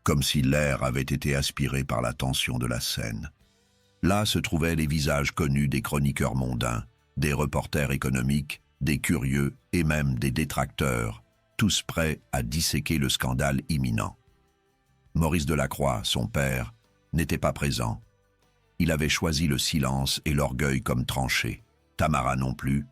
comme si l'air avait été aspiré par la tension de la scène. Là se trouvaient les visages connus des chroniqueurs mondains, des reporters économiques, des curieux et même des détracteurs, tous prêts à disséquer le scandale imminent. Maurice Delacroix, son père, n'était pas présent. Il avait choisi le silence et l'orgueil comme tranchés. Tamara non plus.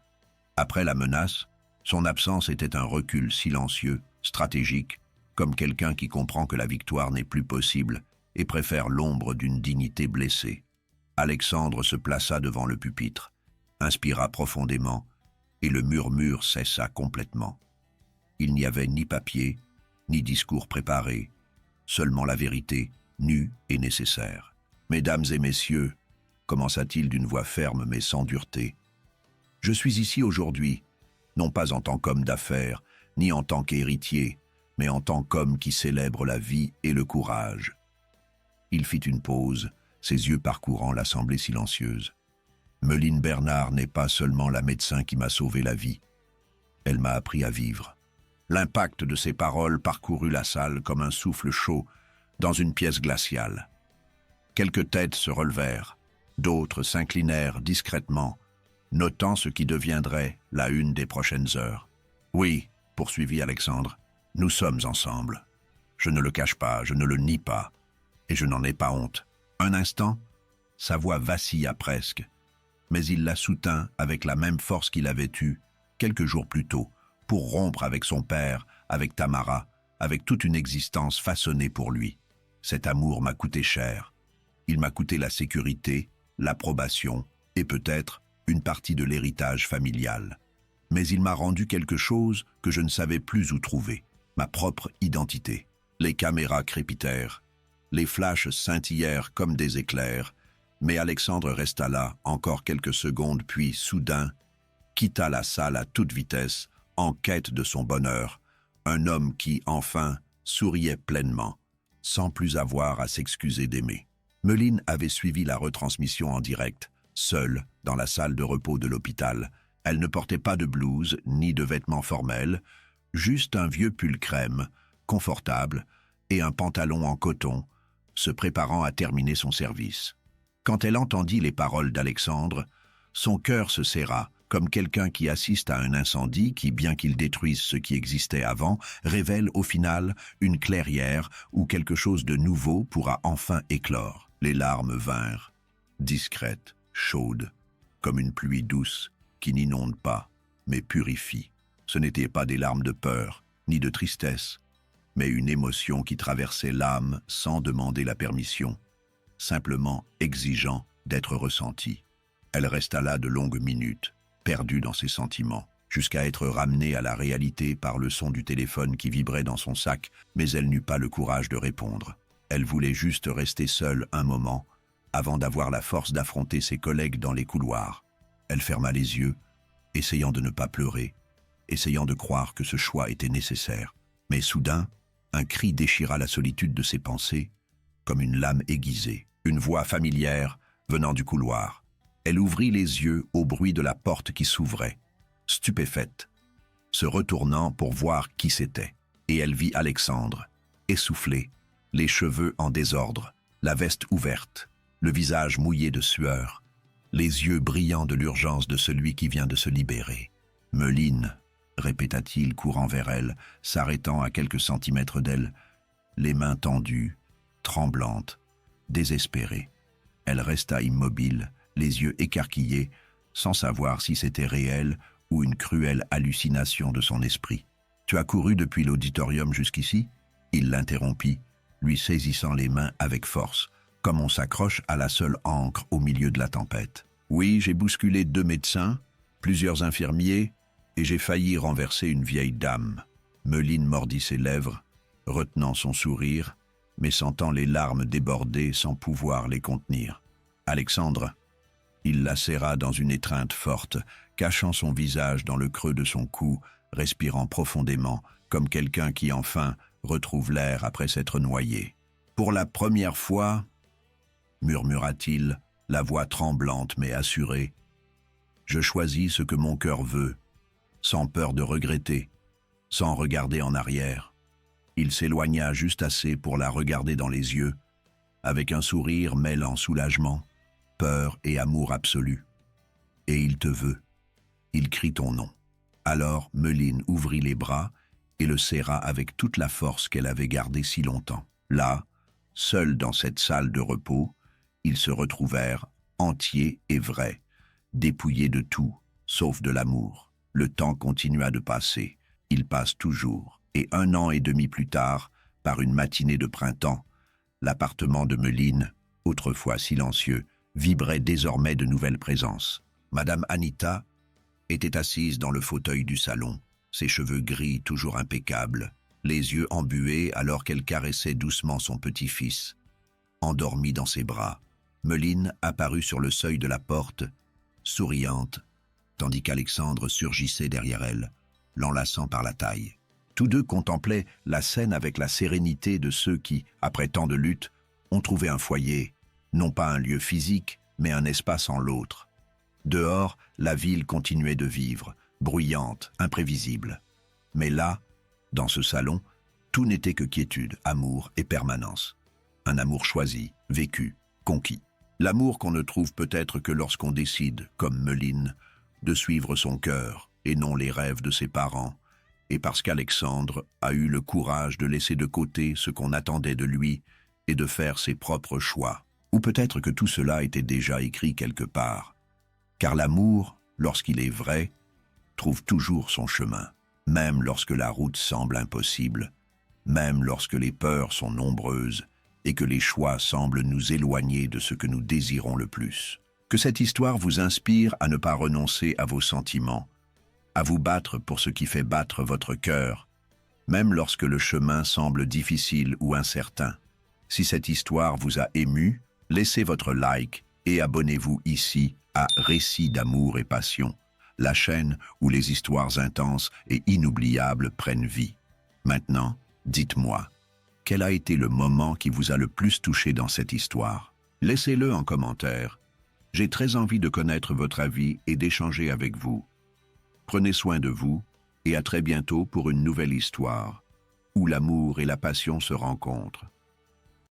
Après la menace, son absence était un recul silencieux, stratégique, comme quelqu'un qui comprend que la victoire n'est plus possible et préfère l'ombre d'une dignité blessée. Alexandre se plaça devant le pupitre, inspira profondément, et le murmure cessa complètement. Il n'y avait ni papier, ni discours préparé, seulement la vérité, nue et nécessaire. « Mesdames et messieurs, commença-t-il d'une voix ferme mais sans dureté, je suis ici aujourd'hui, non pas en tant qu'homme d'affaires, ni en tant qu'héritier, mais en tant qu'homme qui célèbre la vie et le courage. » Il fit une pause, ses yeux parcourant l'assemblée silencieuse. « Meline Bernard n'est pas seulement la médecin qui m'a sauvé la vie. Elle m'a appris à vivre. » L'impact de ses paroles parcourut la salle comme un souffle chaud dans une pièce glaciale. Quelques têtes se relevèrent, d'autres s'inclinèrent discrètement, notant ce qui deviendrait la une des prochaines heures. « Oui, » poursuivit Alexandre, « nous sommes ensemble. Je ne le cache pas, je ne le nie pas, et je n'en ai pas honte. » Un instant, sa voix vacilla presque, mais il la soutint avec la même force qu'il avait eue quelques jours plus tôt, pour rompre avec son père, avec Tamara, avec toute une existence façonnée pour lui. Cet amour m'a coûté cher. Il m'a coûté la sécurité, l'approbation et peut-être une partie de l'héritage familial. Mais il m'a rendu quelque chose que je ne savais plus où trouver, ma propre identité. Les caméras crépitèrent, les flashs scintillèrent comme des éclairs, mais Alexandre resta là encore quelques secondes puis, soudain, quitta la salle à toute vitesse, en quête de son bonheur, un homme qui, enfin, souriait pleinement, sans plus avoir à s'excuser d'aimer. Meline avait suivi la retransmission en direct, seule, dans la salle de repos de l'hôpital. Elle ne portait pas de blouse ni de vêtements formels, juste un vieux pull crème, confortable, et un pantalon en coton, se préparant à terminer son service. Quand elle entendit les paroles d'Alexandre, son cœur se serra, comme quelqu'un qui assiste à un incendie qui, bien qu'il détruise ce qui existait avant, révèle au final une clairière où quelque chose de nouveau pourra enfin éclore. Les larmes vinrent, discrètes, chaudes, comme une pluie douce qui n'inonde pas, mais purifie. Ce n'étaient pas des larmes de peur, ni de tristesse, mais une émotion qui traversait l'âme sans demander la permission, simplement exigeant d'être ressentie. Elle resta là de longues minutes, perdue dans ses sentiments, jusqu'à être ramenée à la réalité par le son du téléphone qui vibrait dans son sac, mais elle n'eut pas le courage de répondre. Elle voulait juste rester seule un moment, avant d'avoir la force d'affronter ses collègues dans les couloirs. Elle ferma les yeux, essayant de ne pas pleurer, essayant de croire que ce choix était nécessaire. Mais soudain, un cri déchira la solitude de ses pensées, comme une lame aiguisée. Une voix familière venant du couloir. Elle ouvrit les yeux au bruit de la porte qui s'ouvrait, stupéfaite, se retournant pour voir qui c'était. Et elle vit Alexandre, essoufflé, les cheveux en désordre, la veste ouverte, le visage mouillé de sueur, les yeux brillants de l'urgence de celui qui vient de se libérer. « Meline », répéta-t-il courant vers elle, s'arrêtant à quelques centimètres d'elle, les mains tendues, tremblantes, désespérée. Elle resta immobile, les yeux écarquillés, sans savoir si c'était réel ou une cruelle hallucination de son esprit. « Tu as couru depuis l'auditorium jusqu'ici ?» Il l'interrompit, lui saisissant les mains avec force, comme on s'accroche à la seule ancre au milieu de la tempête. « Oui, j'ai bousculé 2 médecins, plusieurs infirmiers, et j'ai failli renverser une vieille dame. » Meline mordit ses lèvres, retenant son sourire, mais sentant les larmes déborder sans pouvoir les contenir. « Alexandre !» Il la serra dans une étreinte forte, cachant son visage dans le creux de son cou, respirant profondément, comme quelqu'un qui enfin retrouve l'air après s'être noyé. « Pour la première fois, » murmura-t-il, la voix tremblante mais assurée, « je choisis ce que mon cœur veut, sans peur de regretter, sans regarder en arrière. » Il s'éloigna juste assez pour la regarder dans les yeux, avec un sourire mêlant soulagement, peur et amour absolu. « Et il te veut. » Il crie ton nom. Alors Meline ouvrit les bras et le serra avec toute la force qu'elle avait gardée si longtemps. Là, seuls dans cette salle de repos, ils se retrouvèrent, entiers et vrais, dépouillés de tout, sauf de l'amour. Le temps continua de passer, il passe toujours, et 1 an et demi plus tard, par une matinée de printemps, l'appartement de Meline, autrefois silencieux, vibrait désormais de nouvelles présences. Madame Anita était assise dans le fauteuil du salon, ses cheveux gris toujours impeccables, les yeux embués alors qu'elle caressait doucement son petit-fils. Endormi dans ses bras, Meline apparut sur le seuil de la porte, souriante, tandis qu'Alexandre surgissait derrière elle, l'enlaçant par la taille. Tous deux contemplaient la scène avec la sérénité de ceux qui, après tant de luttes, ont trouvé un foyer, non pas un lieu physique, mais un espace en l'autre. Dehors, la ville continuait de vivre, bruyante, imprévisible. Mais là, dans ce salon, tout n'était que quiétude, amour et permanence. Un amour choisi, vécu, conquis. L'amour qu'on ne trouve peut-être que lorsqu'on décide, comme Meline, de suivre son cœur et non les rêves de ses parents, et parce qu'Alexandre a eu le courage de laisser de côté ce qu'on attendait de lui et de faire ses propres choix. Ou peut-être que tout cela était déjà écrit quelque part. Car l'amour, lorsqu'il est vrai, trouve toujours son chemin, même lorsque la route semble impossible, même lorsque les peurs sont nombreuses et que les choix semblent nous éloigner de ce que nous désirons le plus. Que cette histoire vous inspire à ne pas renoncer à vos sentiments, à vous battre pour ce qui fait battre votre cœur, même lorsque le chemin semble difficile ou incertain. Si cette histoire vous a ému, laissez votre like et abonnez-vous ici à Récits d'amour et passion, la chaîne où les histoires intenses et inoubliables prennent vie. Maintenant, dites-moi, quel a été le moment qui vous a le plus touché dans cette histoire? Laissez-le en commentaire. J'ai très envie de connaître votre avis et d'échanger avec vous. Prenez soin de vous et à très bientôt pour une nouvelle histoire, où l'amour et la passion se rencontrent.